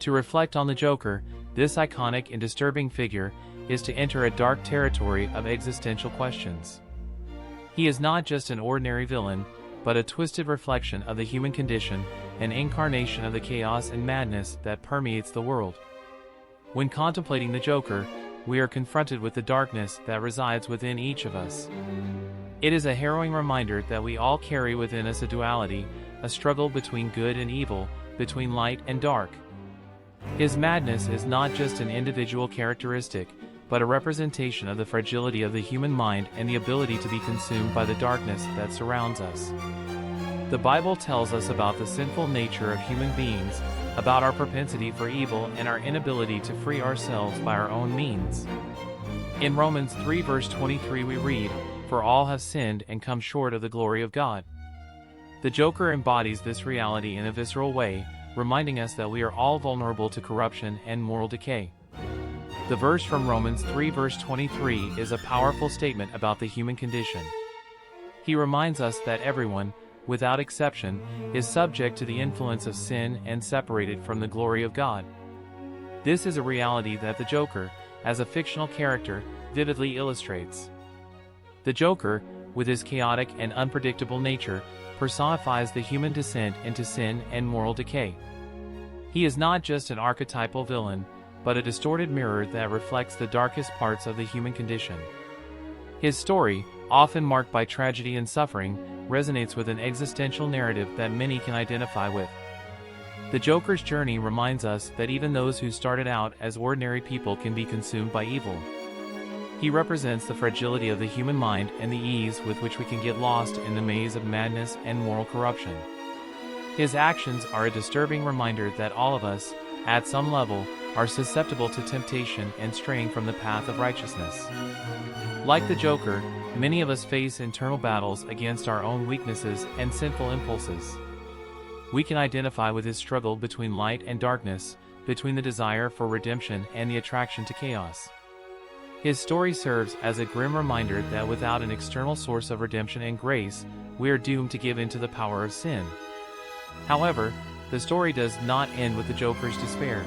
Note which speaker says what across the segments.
Speaker 1: To reflect on the Joker, this iconic and disturbing figure, is to enter a dark territory of existential questions. He is not just an ordinary villain, but a twisted reflection of the human condition, an incarnation of the chaos and madness that permeates the world. When contemplating the Joker, we are confronted with the darkness that resides within each of us. It is a harrowing reminder that we all carry within us a duality, a struggle between good and evil, between light and dark. His madness is not just an individual characteristic, but a representation of the fragility of the human mind and the ability to be consumed by the darkness that surrounds us. The Bible tells us about the sinful nature of human beings, about our propensity for evil and our inability to free ourselves by our own means. In Romans 3 verse 23 we read, "For all have sinned and come short of the glory of God." The Joker embodies this reality in a visceral way, reminding us that we are all vulnerable to corruption and moral decay. The verse from Romans 3 verse 23 is a powerful statement about the human condition. He reminds us that everyone, without exception, is subject to the influence of sin and separated from the glory of God. This is a reality that the Joker, as a fictional character, vividly illustrates. The Joker, with his chaotic and unpredictable nature, personifies the human descent into sin and moral decay. He is not just an archetypal villain, but a distorted mirror that reflects the darkest parts of the human condition. His story, often marked by tragedy and suffering, resonates with an existential narrative that many can identify with. The Joker's journey reminds us that even those who started out as ordinary people can be consumed by evil. He represents the fragility of the human mind and the ease with which we can get lost in the maze of madness and moral corruption. His actions are a disturbing reminder that all of us, at some level, are susceptible to temptation and straying from the path of righteousness. Like the Joker, many of us face internal battles against our own weaknesses and sinful impulses. We can identify with his struggle between light and darkness, between the desire for redemption and the attraction to chaos. His story serves as a grim reminder that without an external source of redemption and grace, we are doomed to give in to the power of sin. However, the story does not end with the Joker's despair.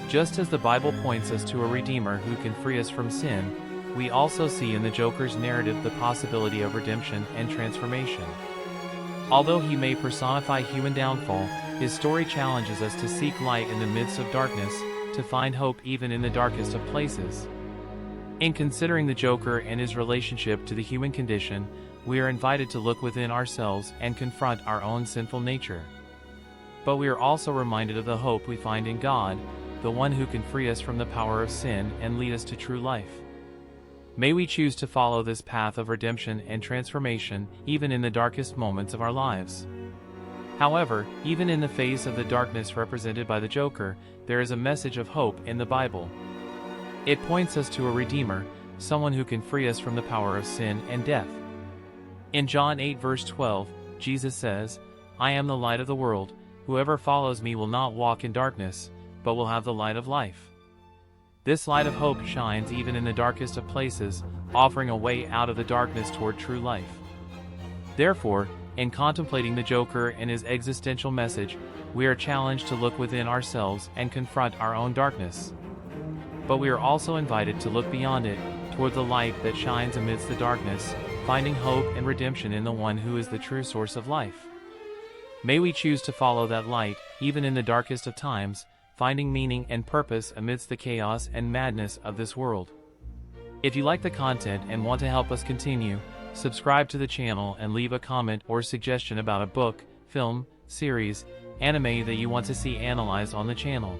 Speaker 1: Just as the Bible points us to a Redeemer who can free us from sin, we also see in the Joker's narrative the possibility of redemption and transformation. Although he may personify human downfall, his story challenges us to seek light in the midst of darkness, to find hope even in the darkest of places. In considering the Joker and his relationship to the human condition, we are invited to look within ourselves and confront our own sinful nature. But we are also reminded of the hope we find in God, the one who can free us from the power of sin and lead us to true life. May we choose to follow this path of redemption and transformation even in the darkest moments of our lives. However, even in the face of the darkness represented by the Joker, there is a message of hope in the Bible. It points us to a Redeemer, someone who can free us from the power of sin and death. In John 8 verse 12, Jesus says, "I am the light of the world. Whoever follows me will not walk in darkness, but will have the light of life." This light of hope shines even in the darkest of places, offering a way out of the darkness toward true life. Therefore, in contemplating the Joker and his existential message, we are challenged to look within ourselves and confront our own darkness. But we are also invited to look beyond it, toward the light that shines amidst the darkness, finding hope and redemption in the one who is the true source of life. May we choose to follow that light, even in the darkest of times, finding meaning and purpose amidst the chaos and madness of this world. If you like the content and want to help us continue, subscribe to the channel and leave a comment or suggestion about a book, film, series, anime that you want to see analyzed on the channel.